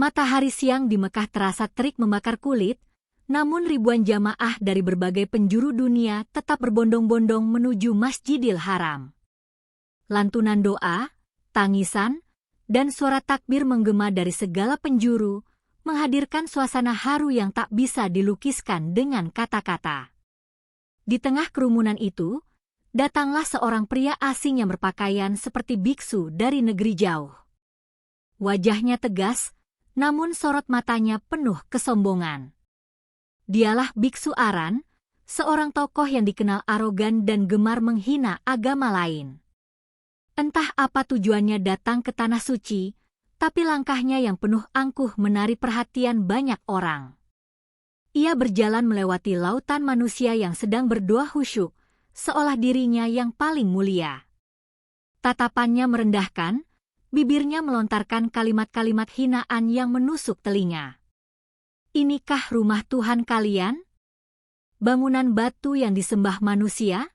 Matahari siang di Mekah terasa terik membakar kulit, namun ribuan jamaah dari berbagai penjuru dunia tetap berbondong-bondong menuju Masjidil Haram. Lantunan doa, tangisan, dan suara takbir menggema dari segala penjuru, menghadirkan suasana haru yang tak bisa dilukiskan dengan kata-kata. Di tengah kerumunan itu, datanglah seorang pria asing yang berpakaian seperti biksu dari negeri jauh. Wajahnya tegas, namun sorot matanya penuh kesombongan. Dialah Biksu Aran, seorang tokoh yang dikenal arogan dan gemar menghina agama lain. Entah apa tujuannya datang ke Tanah Suci, tapi langkahnya yang penuh angkuh menarik perhatian banyak orang. Ia berjalan melewati lautan manusia yang sedang berdoa khusyuk, seolah dirinya yang paling mulia. Tatapannya merendahkan, bibirnya melontarkan kalimat-kalimat hinaan yang menusuk telinga. Inikah rumah Tuhan kalian? Bangunan batu yang disembah manusia?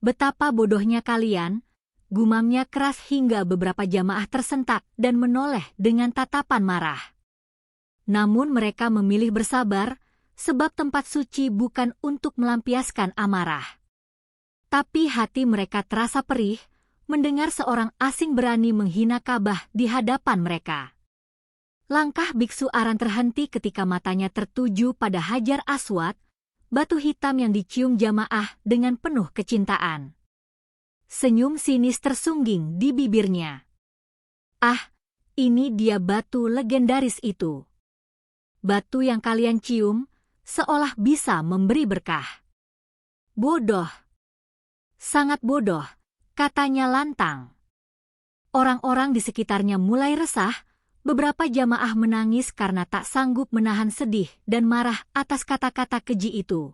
Betapa bodohnya kalian, gumamnya keras hingga beberapa jamaah tersentak dan menoleh dengan tatapan marah. Namun mereka memilih bersabar, sebab tempat suci bukan untuk melampiaskan amarah. Tapi hati mereka terasa perih, mendengar seorang asing berani menghina Ka'bah di hadapan mereka. Langkah Biksu Aran terhenti ketika matanya tertuju pada Hajar Aswad, batu hitam yang dicium jamaah dengan penuh kecintaan. Senyum sinis tersungging di bibirnya. Ah, ini dia batu legendaris itu. Batu yang kalian cium, seolah bisa memberi berkah. Bodoh. Sangat bodoh, katanya lantang. Orang-orang di sekitarnya mulai resah, beberapa jamaah menangis karena tak sanggup menahan sedih dan marah atas kata-kata keji itu.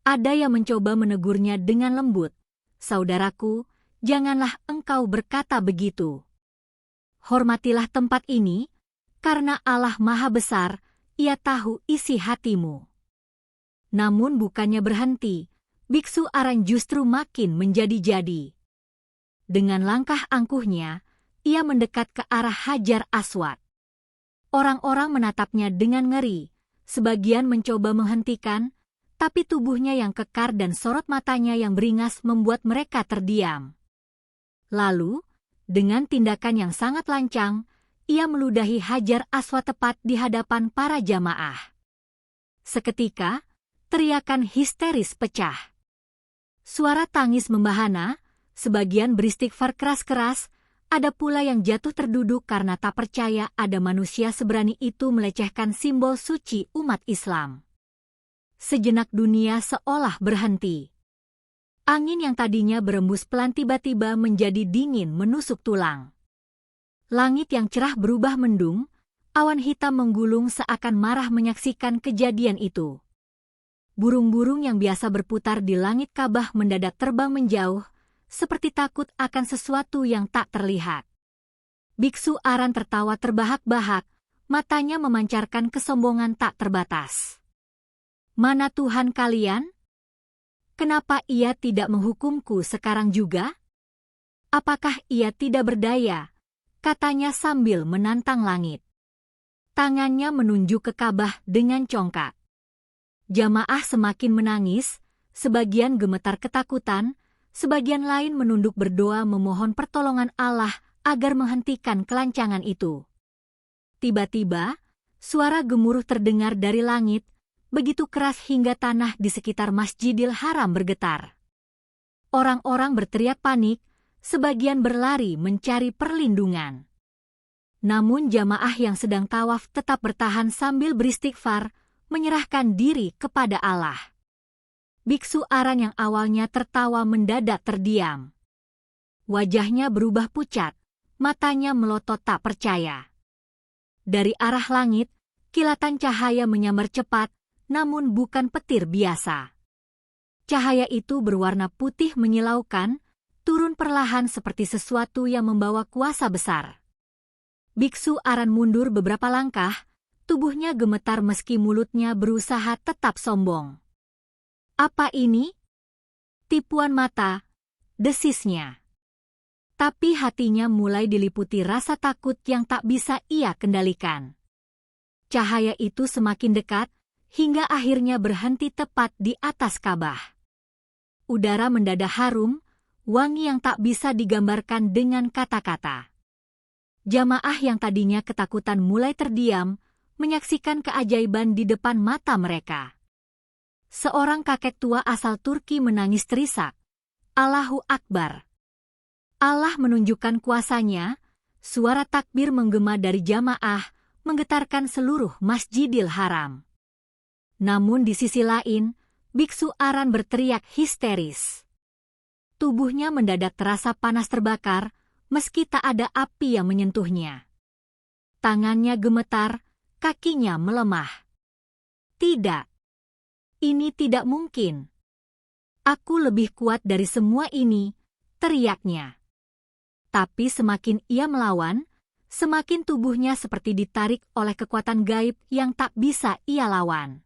Ada yang mencoba menegurnya dengan lembut, "Saudaraku, janganlah engkau berkata begitu. Hormatilah tempat ini, karena Allah Maha Besar, Ia tahu isi hatimu." Namun bukannya berhenti, Biksu Aran justru makin menjadi-jadi. Dengan langkah angkuhnya, ia mendekat ke arah Hajar Aswad. Orang-orang menatapnya dengan ngeri, sebagian mencoba menghentikan, tapi tubuhnya yang kekar dan sorot matanya yang beringas membuat mereka terdiam. Lalu, dengan tindakan yang sangat lancang, ia meludahi Hajar Aswad tepat di hadapan para jamaah. Seketika, teriakan histeris pecah. Suara tangis membahana, sebagian beristighfar keras-keras, ada pula yang jatuh terduduk karena tak percaya ada manusia seberani itu melecehkan simbol suci umat Islam. Sejenak dunia seolah berhenti. Angin yang tadinya berembus pelan tiba-tiba menjadi dingin menusuk tulang. Langit yang cerah berubah mendung, awan hitam menggulung seakan marah menyaksikan kejadian itu. Burung-burung yang biasa berputar di langit Ka'bah mendadak terbang menjauh, seperti takut akan sesuatu yang tak terlihat. Biksu Aran tertawa terbahak-bahak, matanya memancarkan kesombongan tak terbatas. "Mana Tuhan kalian? Kenapa Ia tidak menghukumku sekarang juga? Apakah Ia tidak berdaya?" katanya sambil menantang langit. Tangannya menunjuk ke Ka'bah dengan congkak. Jamaah semakin menangis, sebagian gemetar ketakutan, sebagian lain menunduk berdoa memohon pertolongan Allah agar menghentikan kelancangan itu. Tiba-tiba, suara gemuruh terdengar dari langit, begitu keras hingga tanah di sekitar Masjidil Haram bergetar. Orang-orang berteriak panik, sebagian berlari mencari perlindungan. Namun jamaah yang sedang tawaf tetap bertahan sambil beristighfar, menyerahkan diri kepada Allah. Biksu Aran yang awalnya tertawa mendadak terdiam. Wajahnya berubah pucat, matanya melotot tak percaya. Dari arah langit, kilatan cahaya menyambar cepat, namun bukan petir biasa. Cahaya itu berwarna putih menyilaukan, turun perlahan seperti sesuatu yang membawa kuasa besar. Biksu Aran mundur beberapa langkah, tubuhnya gemetar meski mulutnya berusaha tetap sombong. "Apa ini? Tipuan mata," desisnya. Tapi hatinya mulai diliputi rasa takut yang tak bisa ia kendalikan. Cahaya itu semakin dekat, hingga akhirnya berhenti tepat di atas Ka'bah. Udara mendadak harum, wangi yang tak bisa digambarkan dengan kata-kata. Jamaah yang tadinya ketakutan mulai terdiam, menyaksikan keajaiban di depan mata mereka. Seorang kakek tua asal Turki menangis terisak, "Allahu Akbar." Allah menunjukkan kuasanya, suara takbir menggema dari jamaah, menggetarkan seluruh Masjidil Haram. Namun di sisi lain, Biksu Aran berteriak histeris. Tubuhnya mendadak terasa panas terbakar, meski tak ada api yang menyentuhnya. Tangannya gemetar, kakinya melemah. Tidak. Ini tidak mungkin. Aku lebih kuat dari semua ini, teriaknya. Tapi semakin ia melawan, semakin tubuhnya seperti ditarik oleh kekuatan gaib yang tak bisa ia lawan.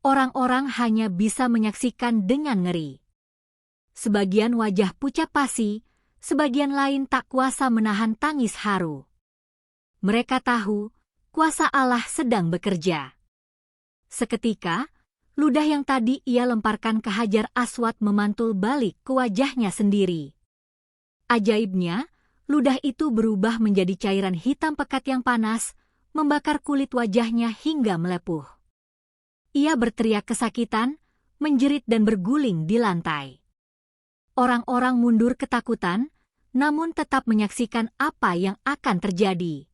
Orang-orang hanya bisa menyaksikan dengan ngeri. Sebagian wajah pucat pasi, sebagian lain tak kuasa menahan tangis haru. Mereka tahu, kuasa Allah sedang bekerja. Seketika, ludah yang tadi ia lemparkan ke Hajar Aswad memantul balik ke wajahnya sendiri. Ajaibnya, ludah itu berubah menjadi cairan hitam pekat yang panas, membakar kulit wajahnya hingga melepuh. Ia berteriak kesakitan, menjerit dan berguling di lantai. Orang-orang mundur ketakutan, namun tetap menyaksikan apa yang akan terjadi.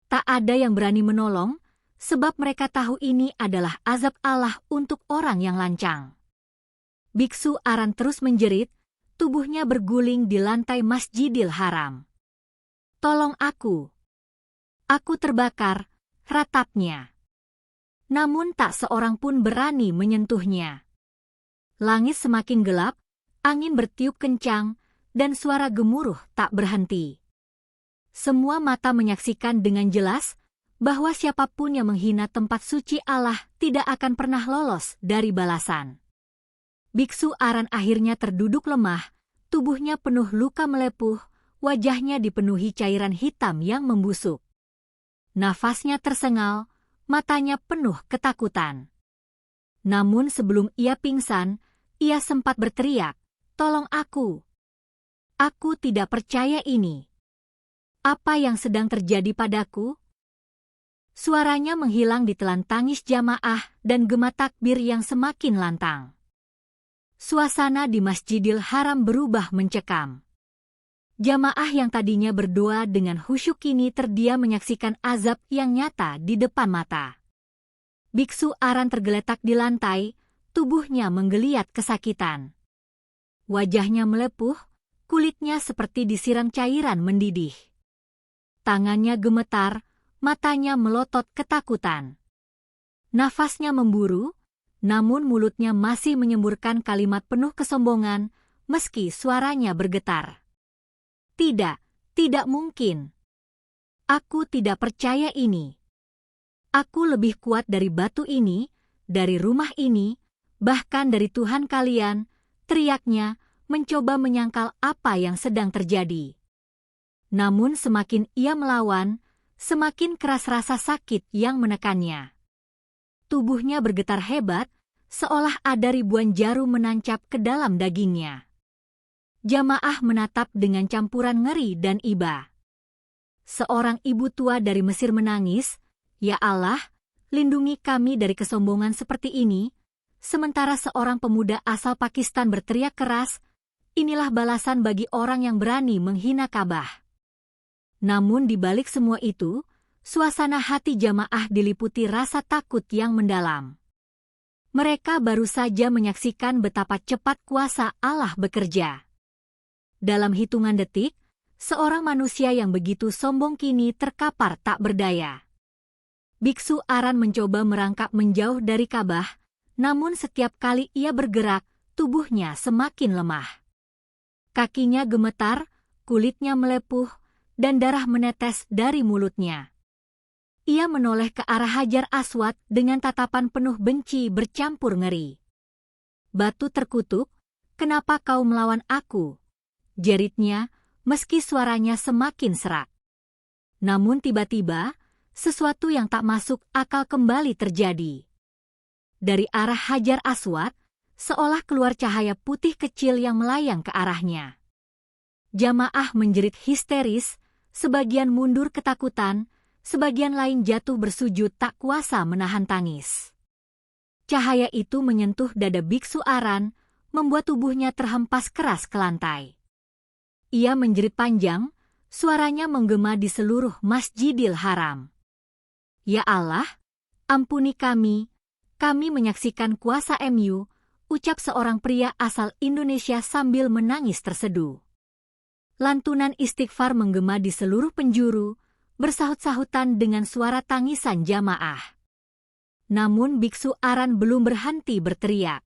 Tak ada yang berani menolong, sebab mereka tahu ini adalah azab Allah untuk orang yang lancang. Biksu Aran terus menjerit, tubuhnya berguling di lantai Masjidil Haram. "Tolong aku! Aku terbakar," ratapnya. Namun tak seorang pun berani menyentuhnya. Langit semakin gelap, angin bertiup kencang, dan suara gemuruh tak berhenti. Semua mata menyaksikan dengan jelas bahwa siapapun yang menghina tempat suci Allah tidak akan pernah lolos dari balasan. Biksu Aran akhirnya terduduk lemah, tubuhnya penuh luka melepuh, wajahnya dipenuhi cairan hitam yang membusuk. Nafasnya tersengal, matanya penuh ketakutan. Namun sebelum ia pingsan, ia sempat berteriak, "Tolong aku! Aku tidak percaya ini. Apa yang sedang terjadi padaku?" Suaranya menghilang di telan tangis jamaah dan gema takbir yang semakin lantang. Suasana di Masjidil Haram berubah mencekam. Jamaah yang tadinya berdoa dengan khusyuk kini terdiam menyaksikan azab yang nyata di depan mata. Biksu Aran tergeletak di lantai, tubuhnya menggeliat kesakitan. Wajahnya melepuh, kulitnya seperti disiram cairan mendidih. Tangannya gemetar, matanya melotot ketakutan. Nafasnya memburu, namun mulutnya masih menyemburkan kalimat penuh kesombongan, meski suaranya bergetar. "Tidak, tidak mungkin. Aku tidak percaya ini. Aku lebih kuat dari batu ini, dari rumah ini, bahkan dari Tuhan kalian," teriaknya, mencoba menyangkal apa yang sedang terjadi. Namun semakin ia melawan, semakin keras rasa sakit yang menekannya. Tubuhnya bergetar hebat, seolah ada ribuan jarum menancap ke dalam dagingnya. Jamaah menatap dengan campuran ngeri dan iba. Seorang ibu tua dari Mesir menangis, "Ya Allah, lindungi kami dari kesombongan seperti ini." Sementara seorang pemuda asal Pakistan berteriak keras, "Inilah balasan bagi orang yang berani menghina Ka'bah." Namun di balik semua itu, suasana hati jamaah diliputi rasa takut yang mendalam. Mereka baru saja menyaksikan betapa cepat kuasa Allah bekerja. Dalam hitungan detik, seorang manusia yang begitu sombong kini terkapar tak berdaya. Biksu Aran mencoba merangkak menjauh dari Ka'bah, namun setiap kali ia bergerak, tubuhnya semakin lemah. Kakinya gemetar, kulitnya melepuh, dan darah menetes dari mulutnya. Ia menoleh ke arah Hajar Aswad dengan tatapan penuh benci bercampur ngeri. "Batu terkutuk, kenapa kau melawan aku?" jeritnya, meski suaranya semakin serak. Namun tiba-tiba, sesuatu yang tak masuk akal kembali terjadi. Dari arah Hajar Aswad, seolah keluar cahaya putih kecil yang melayang ke arahnya. Jamaah menjerit histeris, sebagian mundur ketakutan, sebagian lain jatuh bersujud tak kuasa menahan tangis. Cahaya itu menyentuh dada biksu Aran, membuat tubuhnya terhempas keras ke lantai. Ia menjerit panjang, suaranya menggema di seluruh Masjidil Haram. Ya Allah, ampuni kami menyaksikan kuasa MU, ucap seorang pria asal Indonesia sambil menangis terseduh. Lantunan istighfar menggema di seluruh penjuru, bersahut-sahutan dengan suara tangisan jamaah. Namun biksu Aran belum berhenti berteriak.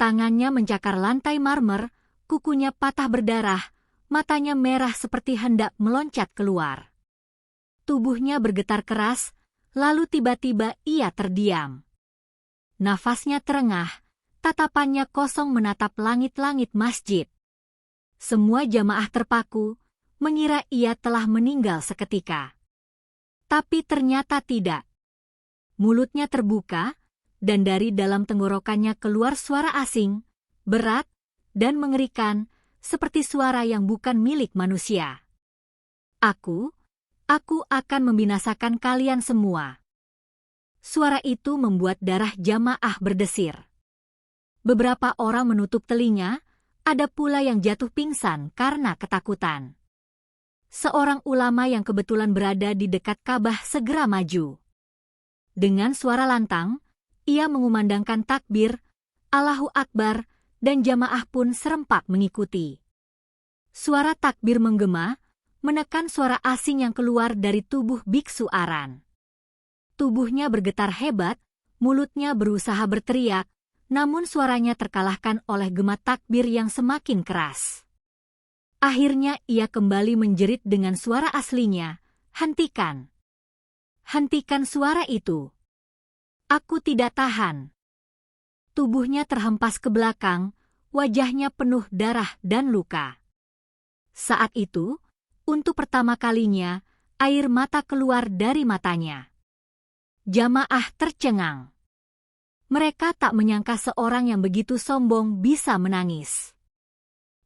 Tangannya mencakar lantai marmer, kukunya patah berdarah, matanya merah seperti hendak meloncat keluar. Tubuhnya bergetar keras, lalu tiba-tiba ia terdiam. Nafasnya terengah, tatapannya kosong menatap langit-langit masjid. Semua jamaah terpaku, mengira ia telah meninggal seketika. Tapi ternyata tidak. Mulutnya terbuka, dan dari dalam tenggorokannya keluar suara asing, berat, dan mengerikan, seperti suara yang bukan milik manusia. Aku akan membinasakan kalian semua. Suara itu membuat darah jamaah berdesir. Beberapa orang menutup telinga, ada pula yang jatuh pingsan karena ketakutan. Seorang ulama yang kebetulan berada di dekat Ka'bah segera maju. Dengan suara lantang, ia mengumandangkan takbir, Allahu Akbar, dan jamaah pun serempak mengikuti. Suara takbir menggema, menekan suara asing yang keluar dari tubuh biksu Aran. Tubuhnya bergetar hebat, mulutnya berusaha berteriak, namun suaranya terkalahkan oleh gema takbir yang semakin keras. Akhirnya ia kembali menjerit dengan suara aslinya, "Hentikan! Hentikan suara itu! Aku tidak tahan!" Tubuhnya terhempas ke belakang, wajahnya penuh darah dan luka. Saat itu, untuk pertama kalinya, air mata keluar dari matanya. Jamaah tercengang. Mereka tak menyangka seorang yang begitu sombong bisa menangis.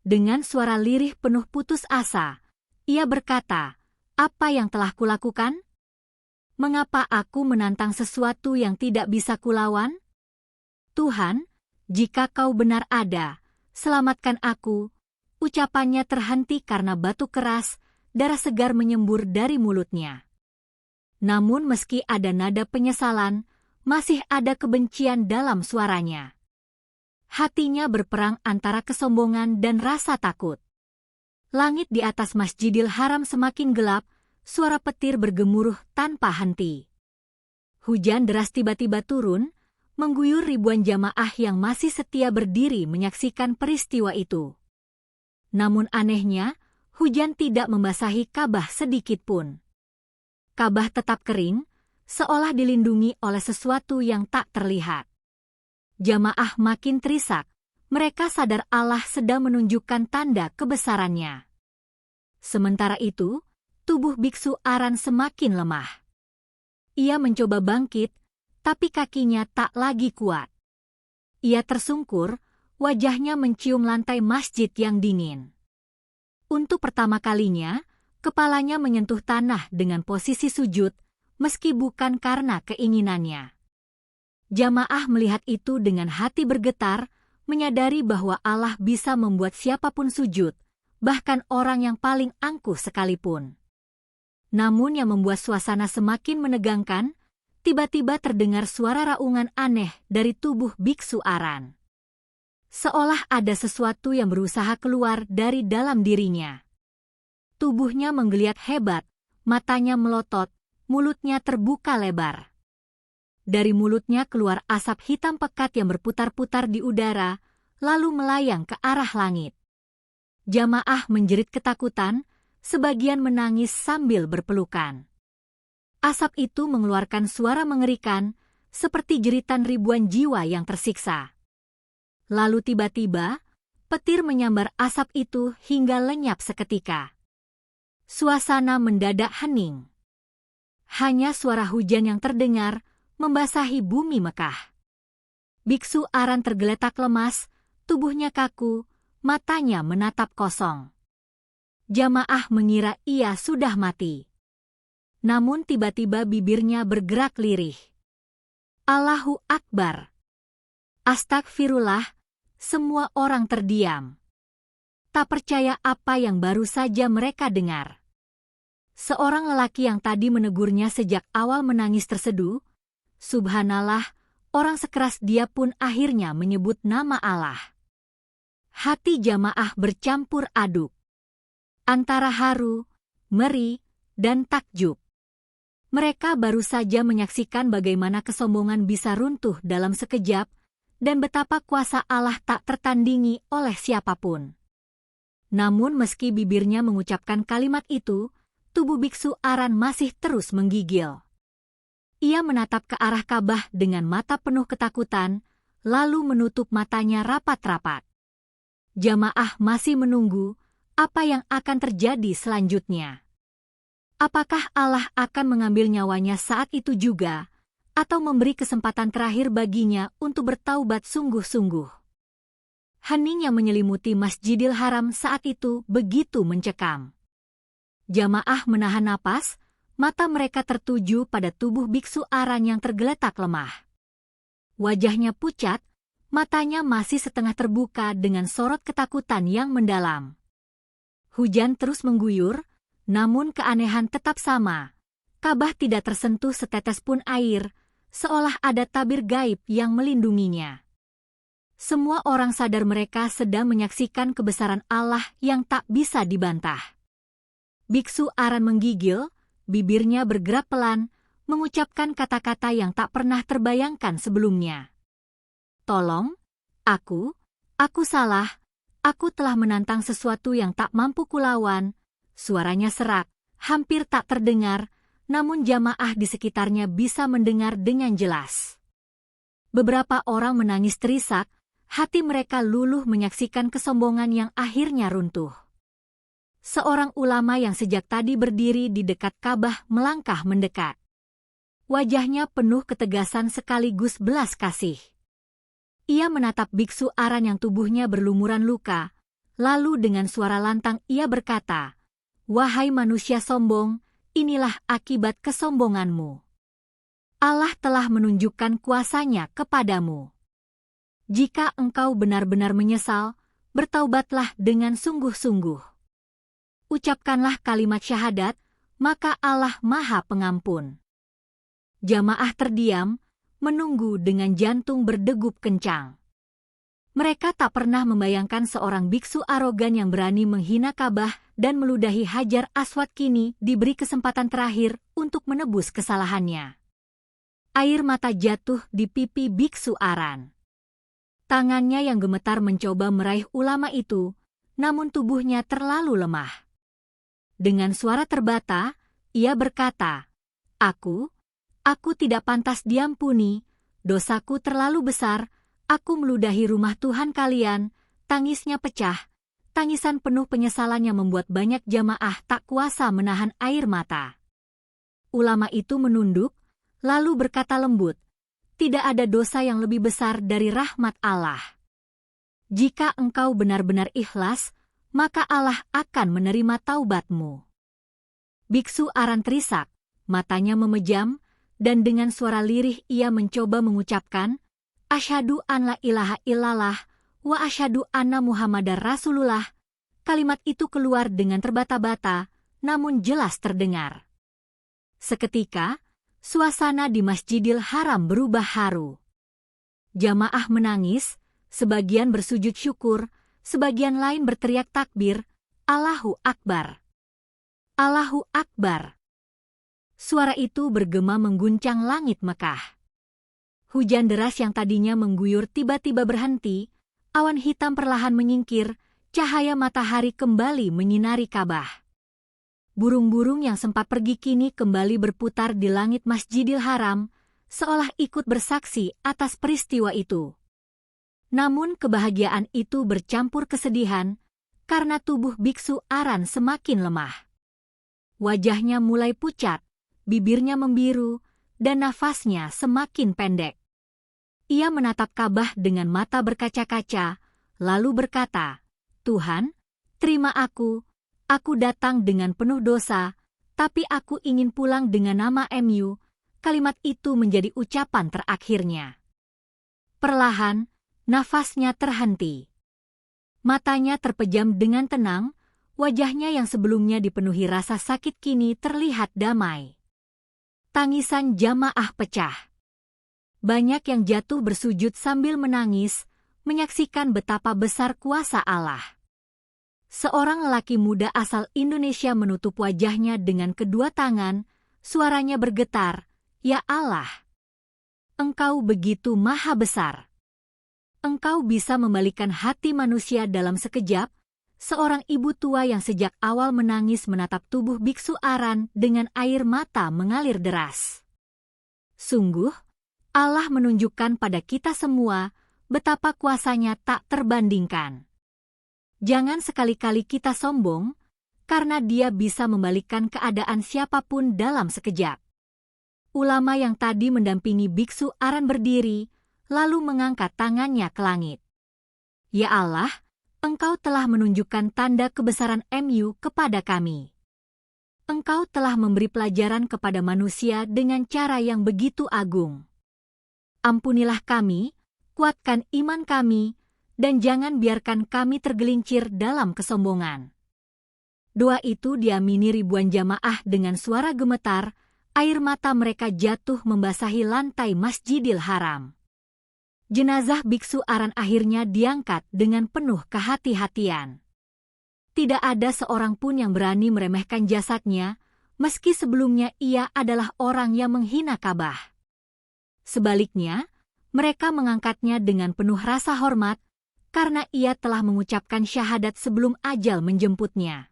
Dengan suara lirih penuh putus asa, ia berkata, "Apa yang telah kulakukan? Mengapa aku menantang sesuatu yang tidak bisa kulawan? Tuhan, jika kau benar ada, selamatkan aku." Ucapannya terhenti karena batu keras, darah segar menyembur dari mulutnya. Namun meski ada nada penyesalan, masih ada kebencian dalam suaranya. Hatinya berperang antara kesombongan dan rasa takut. Langit di atas Masjidil Haram semakin gelap, suara petir bergemuruh tanpa henti. Hujan deras tiba-tiba turun, mengguyur ribuan jamaah yang masih setia berdiri menyaksikan peristiwa itu. Namun anehnya, hujan tidak membasahi Ka'bah sedikit pun. Ka'bah tetap kering, seolah dilindungi oleh sesuatu yang tak terlihat. Jamaah makin terisak, mereka sadar Allah sedang menunjukkan tanda kebesarannya. Sementara itu, tubuh biksu Aran semakin lemah. Ia mencoba bangkit, tapi kakinya tak lagi kuat. Ia tersungkur, wajahnya mencium lantai masjid yang dingin. Untuk pertama kalinya, kepalanya menyentuh tanah dengan posisi sujud, meski bukan karena keinginannya. Jamaah melihat itu dengan hati bergetar, menyadari bahwa Allah bisa membuat siapapun sujud, bahkan orang yang paling angkuh sekalipun. Namun yang membuat suasana semakin menegangkan, tiba-tiba terdengar suara raungan aneh dari tubuh biksu Aran. Seolah ada sesuatu yang berusaha keluar dari dalam dirinya. Tubuhnya menggeliat hebat, matanya melotot, mulutnya terbuka lebar. Dari mulutnya keluar asap hitam pekat yang berputar-putar di udara, lalu melayang ke arah langit. Jamaah menjerit ketakutan, sebagian menangis sambil berpelukan. Asap itu mengeluarkan suara mengerikan, seperti jeritan ribuan jiwa yang tersiksa. Lalu tiba-tiba, Petir menyambar asap itu hingga lenyap seketika. Suasana mendadak hening. Hanya suara hujan yang terdengar membasahi bumi Mekah. Biksu Aran tergeletak lemas, tubuhnya kaku, matanya menatap kosong. Jamaah mengira ia sudah mati. Namun tiba-tiba bibirnya bergerak lirih. Allahu Akbar. Astagfirullah, semua orang terdiam. Tak percaya apa yang baru saja mereka dengar. Seorang lelaki yang tadi menegurnya sejak awal menangis terseduh. Subhanallah, orang sekeras dia pun akhirnya menyebut nama Allah. Hati jamaah bercampur aduk. Antara haru, meri, dan takjub. Mereka baru saja menyaksikan bagaimana kesombongan bisa runtuh dalam sekejap, dan betapa kuasa Allah tak tertandingi oleh siapapun. Namun meski bibirnya mengucapkan kalimat itu, tubuh Biksu Aran masih terus menggigil. Ia menatap ke arah Ka'bah dengan mata penuh ketakutan, lalu menutup matanya rapat-rapat. Jamaah masih menunggu apa yang akan terjadi selanjutnya. Apakah Allah akan mengambil nyawanya saat itu juga, atau memberi kesempatan terakhir baginya untuk bertaubat sungguh-sungguh? Hening yang menyelimuti Masjidil Haram saat itu begitu mencekam. Jamaah menahan napas, mata mereka tertuju pada tubuh Biksu Aran yang tergeletak lemah. Wajahnya pucat, matanya masih setengah terbuka dengan sorot ketakutan yang mendalam. Hujan terus mengguyur, namun keanehan tetap sama. Ka'bah tidak tersentuh setetes pun air, seolah ada tabir gaib yang melindunginya. Semua orang sadar mereka sedang menyaksikan kebesaran Allah yang tak bisa dibantah. Biksu Aran menggigil, bibirnya bergerak pelan, mengucapkan kata-kata yang tak pernah terbayangkan sebelumnya. Tolong, aku salah, aku telah menantang sesuatu yang tak mampu kulawan. Suaranya serak, hampir tak terdengar, namun jamaah di sekitarnya bisa mendengar dengan jelas. Beberapa orang menangis terisak, hati mereka luluh menyaksikan kesombongan yang akhirnya runtuh. Seorang ulama yang sejak tadi berdiri di dekat Ka'bah melangkah mendekat. Wajahnya penuh ketegasan sekaligus belas kasih. Ia menatap Biksu Aran yang tubuhnya berlumuran luka, lalu dengan suara lantang ia berkata, "Wahai manusia sombong, inilah akibat kesombonganmu. Allah telah menunjukkan kuasanya kepadamu. Jika engkau benar-benar menyesal, bertaubatlah dengan sungguh-sungguh. Ucapkanlah kalimat syahadat, maka Allah Maha Pengampun." Jamaah terdiam, menunggu dengan jantung berdegup kencang. Mereka tak pernah membayangkan seorang biksu arogan yang berani menghina Ka'bah dan meludahi Hajar Aswad kini diberi kesempatan terakhir untuk menebus kesalahannya. Air mata jatuh di pipi Biksu Aran. Tangannya yang gemetar mencoba meraih ulama itu, namun tubuhnya terlalu lemah. Dengan suara terbata, ia berkata, Aku tidak pantas diampuni, dosaku terlalu besar, aku meludahi rumah Tuhan kalian." Tangisnya pecah, tangisan penuh penyesalannya membuat banyak jamaah tak kuasa menahan air mata. Ulama itu menunduk, lalu berkata lembut, "Tidak ada dosa yang lebih besar dari rahmat Allah. Jika engkau benar-benar ikhlas, maka Allah akan menerima taubatmu." Biksu Aran terisak, matanya memejam, dan dengan suara lirih ia mencoba mengucapkan, "Asyhadu an la ilaha illallah, wa asyhadu anna Muhammadar Rasulullah." Kalimat itu keluar dengan terbata-bata, namun jelas terdengar. Seketika, suasana di Masjidil Haram berubah haru. Jamaah menangis, sebagian bersujud syukur, sebagian lain berteriak takbir, "Allahu Akbar! Allahu Akbar!" Suara itu bergema mengguncang langit Mekah. Hujan deras yang tadinya mengguyur tiba-tiba berhenti, awan hitam perlahan menyingkir, cahaya matahari kembali menyinari Ka'bah. Burung-burung yang sempat pergi kini kembali berputar di langit Masjidil Haram, seolah ikut bersaksi atas peristiwa itu. Namun kebahagiaan itu bercampur kesedihan karena tubuh biksu Aran semakin lemah. Wajahnya mulai pucat, bibirnya membiru, dan nafasnya semakin pendek. Ia menatap Ka'bah dengan mata berkaca-kaca, lalu berkata, "Tuhan, terima aku datang dengan penuh dosa, tapi aku ingin pulang dengan nama MU." Kalimat itu menjadi ucapan terakhirnya. Perlahan, nafasnya terhenti. Matanya terpejam dengan tenang, wajahnya yang sebelumnya dipenuhi rasa sakit kini terlihat damai. Tangisan jamaah pecah. Banyak yang jatuh bersujud sambil menangis, menyaksikan betapa besar kuasa Allah. Seorang lelaki muda asal Indonesia menutup wajahnya dengan kedua tangan, suaranya bergetar, "Ya Allah, Engkau begitu maha besar. Engkau bisa membalikan hati manusia dalam sekejap." Seorang ibu tua yang sejak awal menangis menatap tubuh biksu Aran dengan air mata mengalir deras. Sungguh, Allah menunjukkan pada kita semua betapa kuasanya tak terbandingkan. Jangan sekali-kali kita sombong, karena Dia bisa membalikkan keadaan siapapun dalam sekejap. Ulama yang tadi mendampingi biksu Aran berdiri, lalu mengangkat tangannya ke langit. "Ya Allah, Engkau telah menunjukkan tanda kebesaran MU kepada kami. Engkau telah memberi pelajaran kepada manusia dengan cara yang begitu agung. Ampunilah kami, kuatkan iman kami, dan jangan biarkan kami tergelincir dalam kesombongan." Doa itu diamini ribuan jamaah dengan suara gemetar, air mata mereka jatuh membasahi lantai Masjidil Haram. Jenazah biksu Aran akhirnya diangkat dengan penuh kehati-hatian. Tidak ada seorang pun yang berani meremehkan jasadnya, meski sebelumnya ia adalah orang yang menghina Ka'bah. Sebaliknya, mereka mengangkatnya dengan penuh rasa hormat, karena ia telah mengucapkan syahadat sebelum ajal menjemputnya.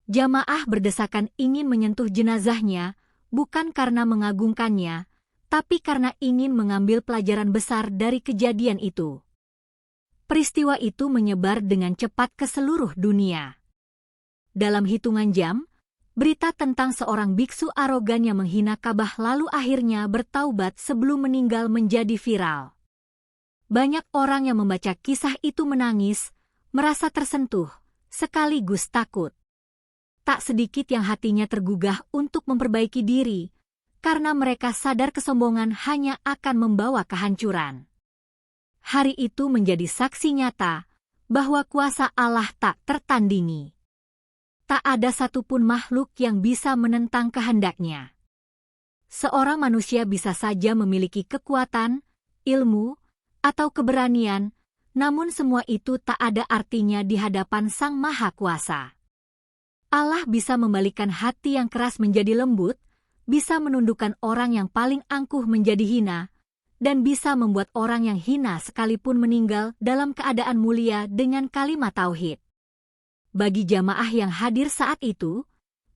Jamaah berdesakan ingin menyentuh jenazahnya, bukan karena mengagungkannya, tapi karena ingin mengambil pelajaran besar dari kejadian itu. Peristiwa itu menyebar dengan cepat ke seluruh dunia. Dalam hitungan jam, berita tentang seorang biksu arogan yang menghina Ka'bah lalu akhirnya bertaubat sebelum meninggal menjadi viral. Banyak orang yang membaca kisah itu menangis, merasa tersentuh, sekaligus takut. Tak sedikit yang hatinya tergugah untuk memperbaiki diri, karena mereka sadar kesombongan hanya akan membawa kehancuran. Hari itu menjadi saksi nyata bahwa kuasa Allah tak tertandingi. Tak ada satupun makhluk yang bisa menentang kehendaknya. Seorang manusia bisa saja memiliki kekuatan, ilmu, atau keberanian, namun semua itu tak ada artinya di hadapan Sang Maha Kuasa. Allah bisa membalikan hati yang keras menjadi lembut, bisa menundukkan orang yang paling angkuh menjadi hina, dan bisa membuat orang yang hina sekalipun meninggal dalam keadaan mulia dengan kalimat tauhid. Bagi jamaah yang hadir saat itu,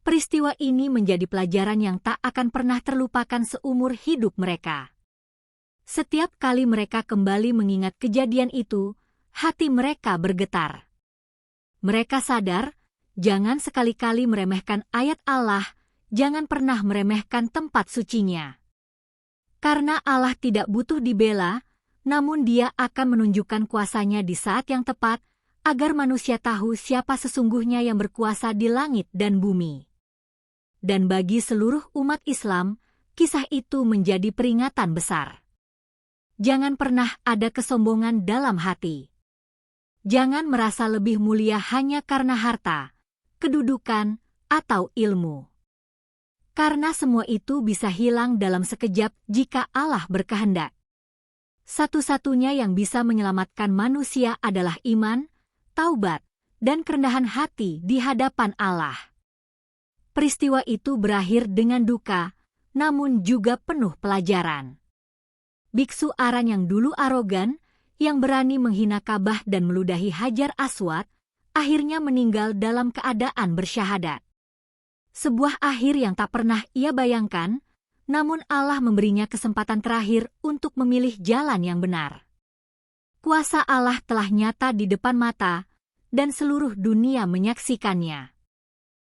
peristiwa ini menjadi pelajaran yang tak akan pernah terlupakan seumur hidup mereka. Setiap kali mereka kembali mengingat kejadian itu, hati mereka bergetar. Mereka sadar, jangan sekali-kali meremehkan ayat Allah, jangan pernah meremehkan tempat sucinya. Karena Allah tidak butuh dibela, namun Dia akan menunjukkan kuasanya di saat yang tepat, agar manusia tahu siapa sesungguhnya yang berkuasa di langit dan bumi. Dan bagi seluruh umat Islam, kisah itu menjadi peringatan besar. Jangan pernah ada kesombongan dalam hati. Jangan merasa lebih mulia hanya karena harta, kedudukan, atau ilmu. Karena semua itu bisa hilang dalam sekejap jika Allah berkehendak. Satu-satunya yang bisa menyelamatkan manusia adalah iman, taubat, dan kerendahan hati di hadapan Allah. Peristiwa itu berakhir dengan duka, namun juga penuh pelajaran. Biksu Aran yang dulu arogan, yang berani menghina Ka'bah dan meludahi Hajar Aswad, akhirnya meninggal dalam keadaan bersyahadat. Sebuah akhir yang tak pernah ia bayangkan, namun Allah memberinya kesempatan terakhir untuk memilih jalan yang benar. Kuasa Allah telah nyata di depan mata, dan seluruh dunia menyaksikannya.